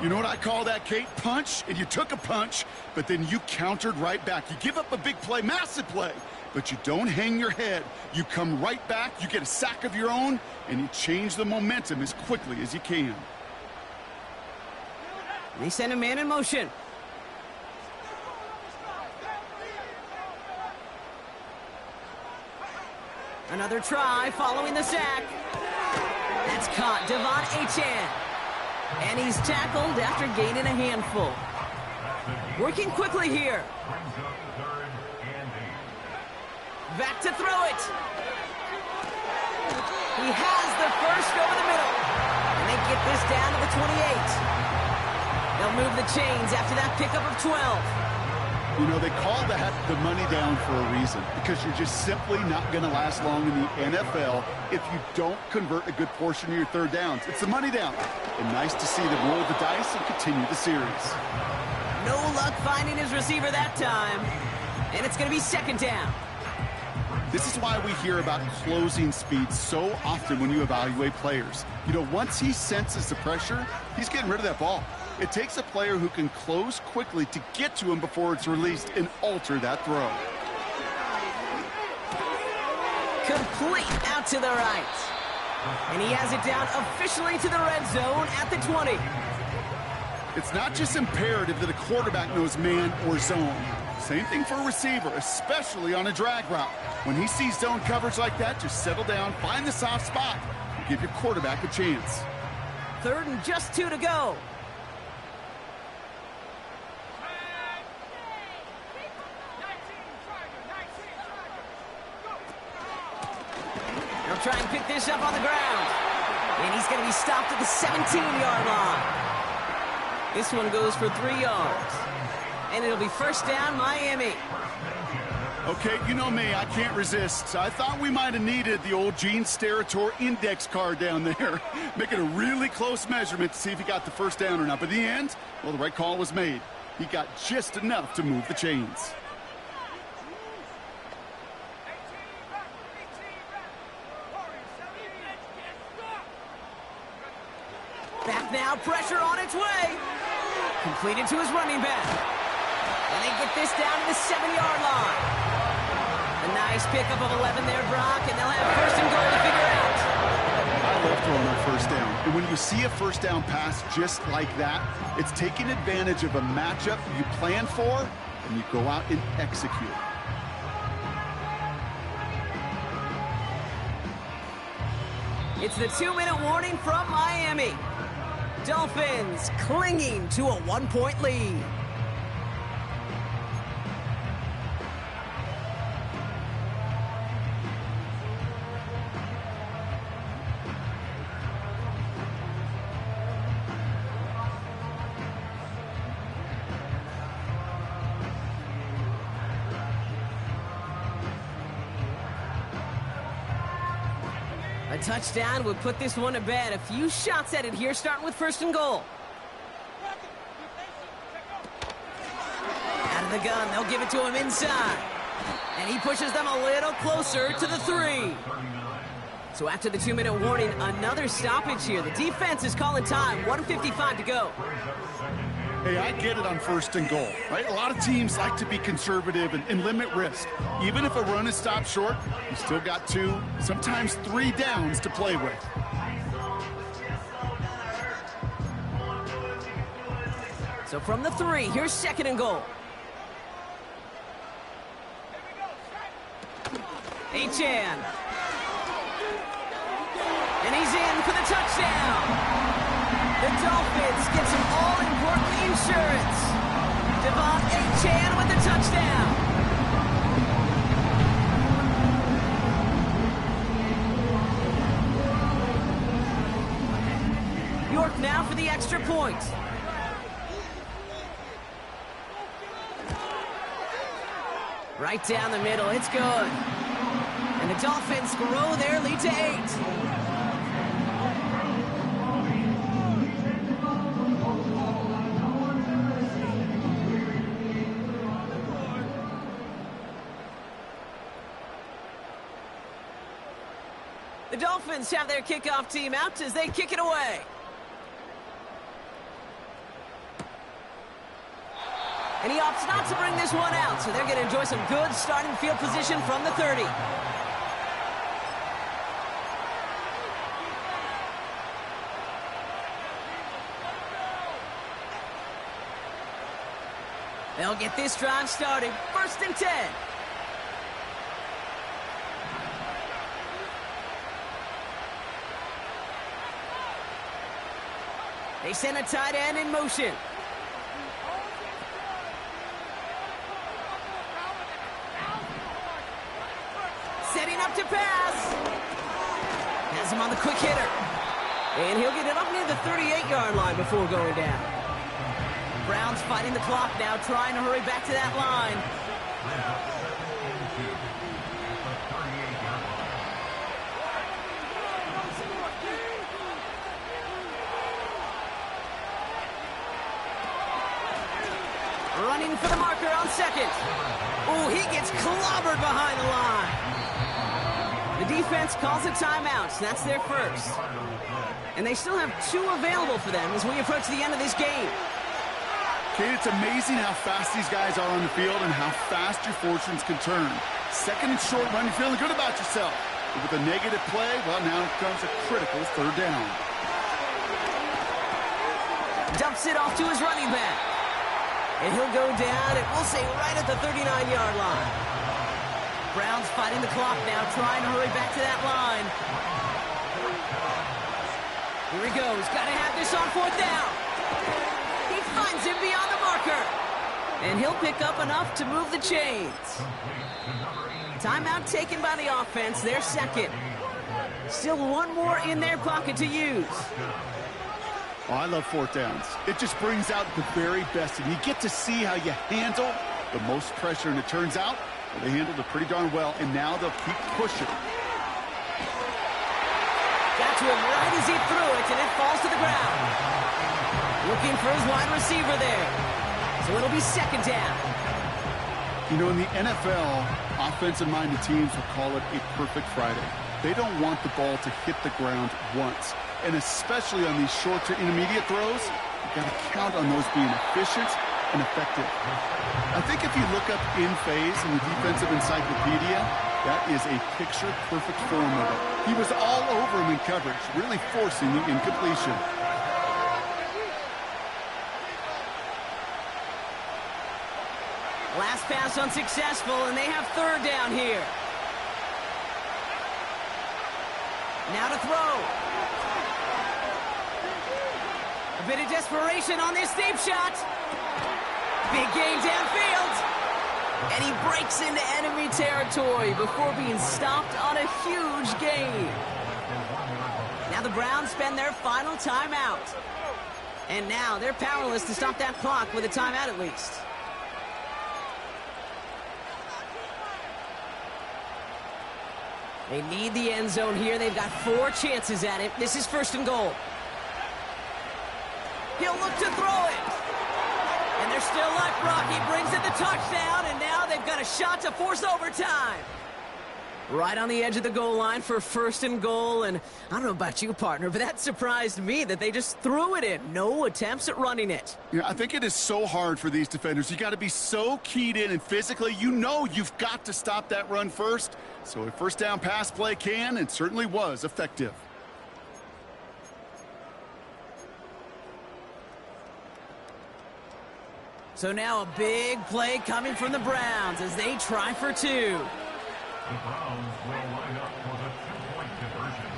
You know what I call that, Kate? Punch, and you took a punch, but then you countered right back. You give up a big play, massive play, but you don't hang your head. You come right back, you get a sack of your own, and you change the momentum as quickly as you can. They send a man in motion. Another try following the sack. That's caught. Devon Achane. And he's tackled after gaining a handful. Working quickly here. Back to throw it. He has the first over the middle. And they get this down to the 28. They'll move the chains after that pickup of 12. You know, they call that the money down for a reason, because you're just simply not going to last long in the NFL if you don't convert a good portion of your 3rd downs. It's the money down. And nice to see them roll the dice and continue the series. No luck finding his receiver that time. And it's going to be 2nd down. This is why we hear about closing speed so often when you evaluate players. You know, once he senses the pressure, he's getting rid of that ball. It takes a player who can close quickly to get to him before it's released and alter that throw. Complete out to the right. And he has it down officially to the red zone at the 20. It's not just imperative that a quarterback knows man or zone. Same thing for a receiver, especially on a drag route. When he sees zone coverage like that, just settle down, find the soft spot, and give your quarterback a chance. 3rd and just 2 to go. They'll try and pick this up on the ground. And he's going to be stopped at the 17-yard line. This one goes for 3 yards. And it'll be 1st down, Miami. Okay, you know me, I can't resist. I thought we might have needed the old Gene Steratore index card down there. Making a really close measurement to see if he got the 1st down or not. But in the end, well, the right call was made. He got just enough to move the chains. Back now, pressure on its way. Completed to his running back. And they get this down to the 7-yard line. A nice pickup of 11 there, Brock, and they'll have 1st and goal to figure out. I love throwing that 1st down. And when you see a 1st down pass just like that, it's taking advantage of a matchup you plan for, and you go out and execute. It's the 2-minute warning from Miami. Dolphins clinging to a 1-point lead. touchdown would put this one to bed. A few shots at it here, starting with 1st and goal. Out of the gun, they'll give it to him inside. And he pushes them a little closer to the 3. So after the 2-minute warning, another stoppage here. The defense is calling time. 1:55 to go. Hey, I get it on 1st and goal, right? A lot of teams like to be conservative and limit risk. Even if a run is stopped short, you still got 2, sometimes 3 downs to play with. So from the 3, here's 2nd and goal. Achane. And he's in for the touchdown. The Dolphins get some all-important insurance. Devon Achane with the touchdown. York now for the extra point. Right down the middle, it's good. And the Dolphins grow their lead to 8. The Dolphins have their kickoff team out as they kick it away. And he opts not to bring this one out, so they're going to enjoy some good starting field position from the 30. They'll get this drive started. 1st and 10. They send a tight end in motion. Setting up to pass. Has him on the quick hitter. And he'll get it up near the 38-yard line before going down. Browns fighting the clock now, trying to hurry back to that line. Running for the marker on 2nd. Oh, he gets clobbered behind the line. The defense calls a timeout, so that's their 1st. And they still have 2 available for them as we approach the end of this game. Kate, it's amazing how fast these guys are on the field and how fast your fortunes can turn. 2nd and short run, you're feeling good about yourself. But with a negative play, well, now comes a critical 3rd down. Dumps it off to his running back. And he'll go down, and we'll say right at the 39-yard line. Browns fighting the clock now, trying to hurry back to that line. Here he goes. Got to have this on 4th down. He finds him beyond the marker. And he'll pick up enough to move the chains. Timeout taken by the offense. Their 2nd. Still 1 more in their pocket to use. Oh, I love 4th downs. It just brings out the very best, and you get to see how you handle the most pressure, and it turns out they handled it pretty darn well, and now they'll keep pushing. Got to him right as he threw it, and it falls to the ground. Looking for his wide receiver there. So it'll be 2nd down. You know, in the NFL, offensive-minded teams will call it a perfect Friday. They don't want the ball to hit the ground once. And especially on these short to intermediate throws, you've got to count on those being efficient and effective. I think if you look up in phase in the defensive encyclopedia, that is a picture-perfect form of it. He was all over him in coverage, really forcing the incompletion. Last pass unsuccessful, and they have 3rd down here. Now to throw. A bit of desperation on this deep shot. Big gain downfield. And he breaks into enemy territory before being stopped on a huge gain. Now the Browns spend their final timeout. And now they're powerless to stop that clock with a timeout at least. They need the end zone here. They've got 4 chances at it. This is 1st and goal. He'll look to throw it. And they're still up. Rocky brings in the touchdown, and now they've got a shot to force overtime. Right on the edge of the goal line for 1st and goal, and I don't know about you, partner, but that surprised me that they just threw it in. No attempts at running it. Yeah, I think it is so hard for these defenders. You got to be so keyed in, and physically, you know you've got to stop that run first. So a 1st down pass play can and certainly was effective. So now a big play coming from the Browns as they try for 2. The Browns will line up for the 2-point conversion.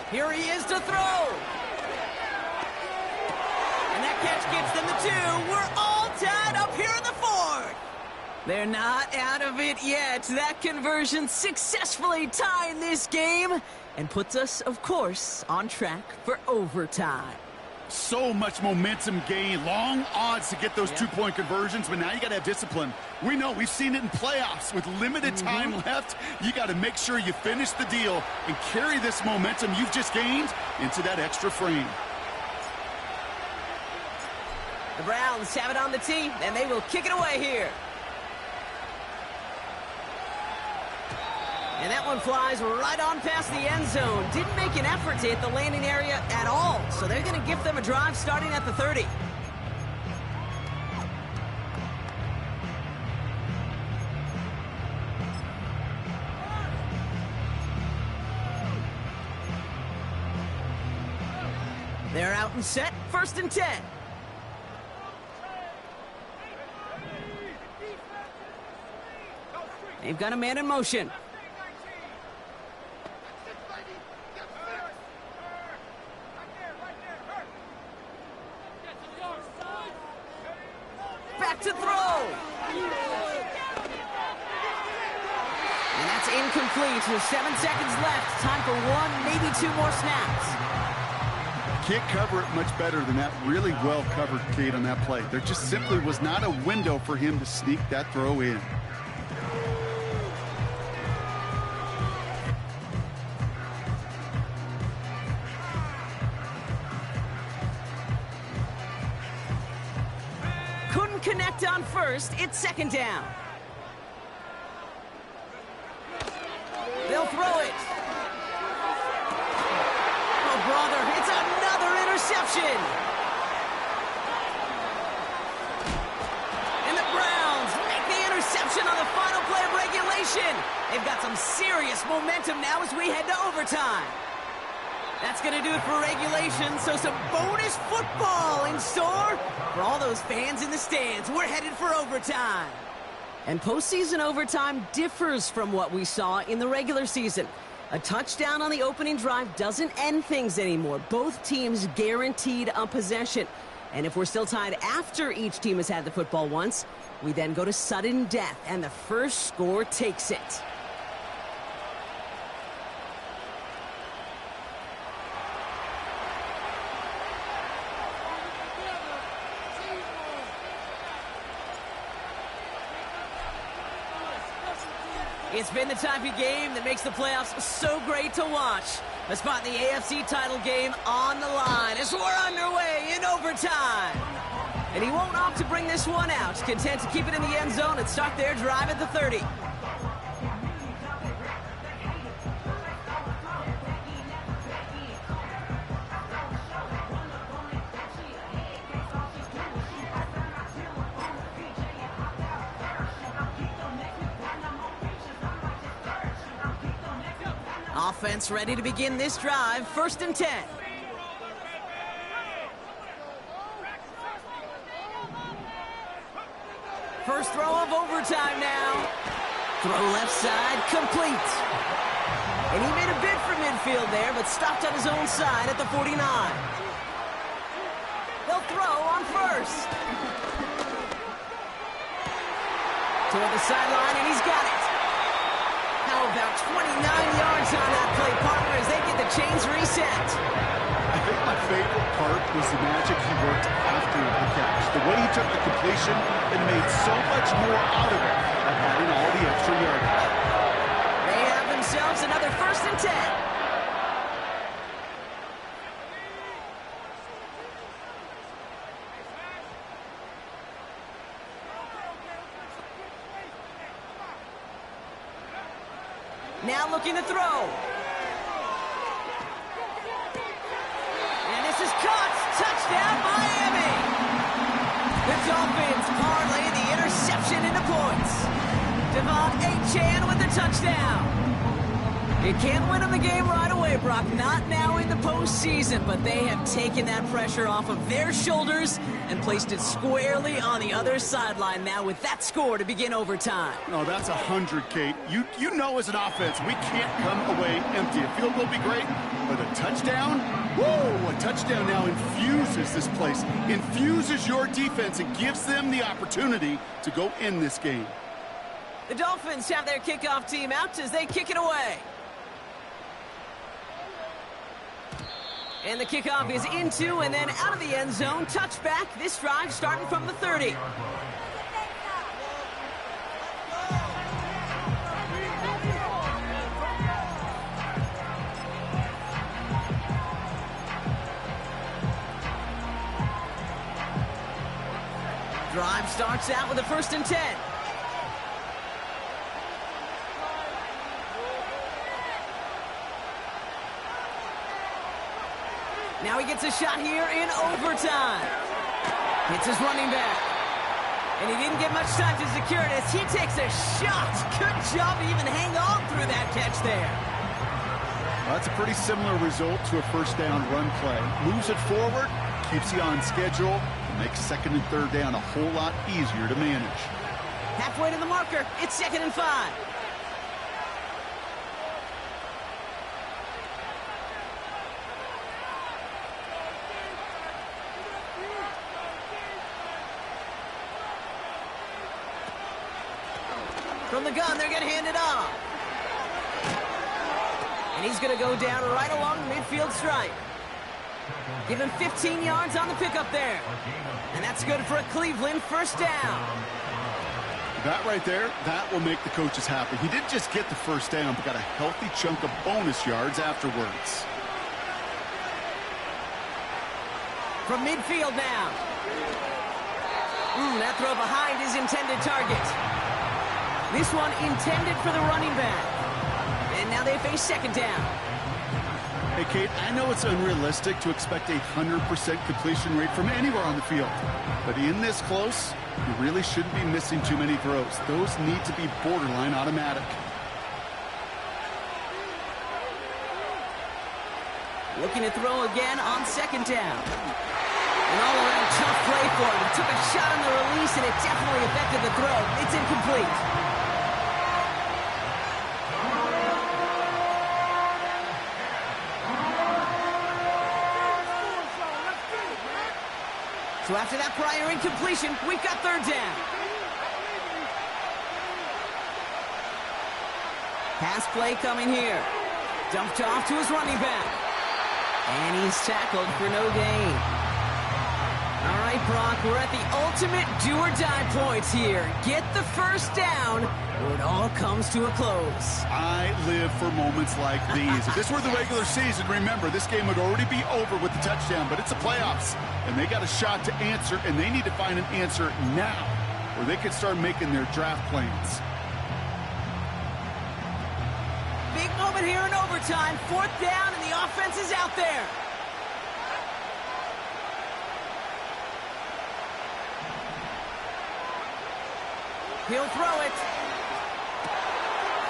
Here he is to throw. And that catch gets them the 2. We're all tied up here in the 4th. They're not out of it yet. That conversion successfully tying this game and puts us, of course, on track for overtime. So much momentum gain, long odds to get those 2-point conversions, but now you got to have discipline. We know, we've seen it in playoffs with limited time left. You got to make sure you finish the deal and carry this momentum you've just gained into that extra frame. The Browns have it on the tee, and they will kick it away here. And that one flies right on past the end zone. Didn't make an effort to hit the landing area at all. So they're going to give them a drive starting at the 30. They're out and set. 1st and 10. They've got a man in motion. Back to throw. And that's incomplete. With 7 seconds left. Time for 1, maybe 2 more snaps. Can't cover it much better than that. Really well covered, Kate, on that play. There just simply was not a window for him to sneak that throw in. Couldn't connect on 1st. It's 2nd down. They'll throw it. Oh, brother, it's another interception. And the Browns make the interception on the final play of regulation. They've got some serious momentum now as we head to overtime. That's going to do it for regulation, so some bonus football in store for all those fans in the stands. We're headed for overtime. And postseason overtime differs from what we saw in the regular season. A touchdown on the opening drive doesn't end things anymore. Both teams guaranteed a possession. And if we're still tied after each team has had the football once, we then go to sudden death, and the first score takes it. It's been the type of game that makes the playoffs so great to watch. A spot in the AFC title game on the line as we're underway in overtime. And he won't opt to bring this one out. Content to keep it in the end zone and start their drive at the 30. Offense ready to begin this drive. 1st and 10. First throw of overtime now. Throw left side, complete. And he made a bid for midfield there, but stopped on his own side at the 49. They'll throw on 1st. Toward the sideline, and he's got it. How About 29 yards on that play, partner, as they get the chains reset. I think my favorite part was the magic he worked after the catch. The way he took the completion and made so much more out of it by adding all the extra yardage. They have themselves another 1st and 10. Now looking to throw. And this is caught. Touchdown, Miami. The Dolphins parlay the interception into points. Devon Achane with the touchdown. You can't win them the game right away, Brock. Not now in the postseason, but they have taken that pressure off of their shoulders and placed it squarely on the other sideline now with that score to begin overtime. Oh, that's 100, Kate. You know as an offense, we can't come away empty. A field goal will be great, but a touchdown? Woo! A touchdown now infuses this place, infuses your defense, and gives them the opportunity to go in this game. The Dolphins have their kickoff team out as they kick it away. And the kickoff is into and then out of the end zone. Touchback. This drive starting from the 30. Drive starts out with a 1st and 10. Now he gets a shot here in overtime. Hits his running back. And he didn't get much time to secure it as he takes a shot. Good job to even hang on through that catch there. Well, that's a pretty similar result to a 1st down run play. Moves it forward, keeps you on schedule, and makes 2nd and 3rd down a whole lot easier to manage. Halfway to the marker. It's 2nd and 5. From the gun, they're going to hand it off. And he's going to go down right along the midfield stripe. Give him 15 yards on the pickup there. And that's good for a Cleveland 1st down. That right there, that will make the coaches happy. He didn't just get the 1st down, but got a healthy chunk of bonus yards afterwards. From midfield now. That throw behind his intended target. This one intended for the running back. And now they face 2nd down. Hey, Kate, I know it's unrealistic to expect a 100% completion rate from anywhere on the field. But in this close, you really shouldn't be missing too many throws. Those need to be borderline automatic. Looking to throw again on 2nd down. An all-around tough play for him. He took a shot on the release, and it definitely affected the throw. It's incomplete. So after that prior incompletion, we've got 3rd down. Pass play coming here. Dumped off to his running back. And he's tackled for no gain. All right, Brock, we're at the ultimate do-or-die points here. Get the 1st down, or it all comes to a close. I live for moments like these. If this were the regular season, remember, this game would already be over with the touchdown, but it's the playoffs, and they got a shot to answer, and they need to find an answer now, or they can start making their draft plans. Big moment here in overtime. 4th down, and the offense is out there. He'll throw it.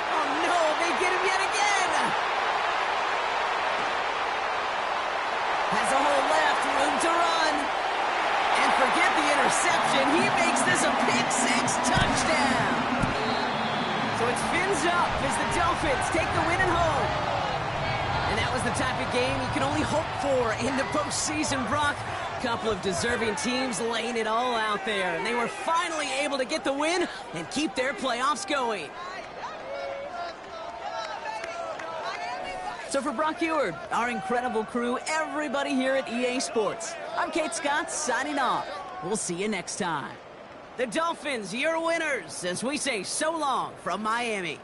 Oh, no, they get him yet again. Has a hole left, room to run. And forget the interception. He makes this a pick-6 touchdown. So it's fins up as the Dolphins take the win at home. And that was the type of game you can only hope for in the postseason, Brock. Couple of deserving teams laying it all out there, and they were finally able to get the win and keep their playoffs going. So for Brock Heward, our incredible crew, everybody here at EA Sports, I'm Kate Scott signing off. We'll see you next time. The Dolphins, your winners, as we say so long from Miami.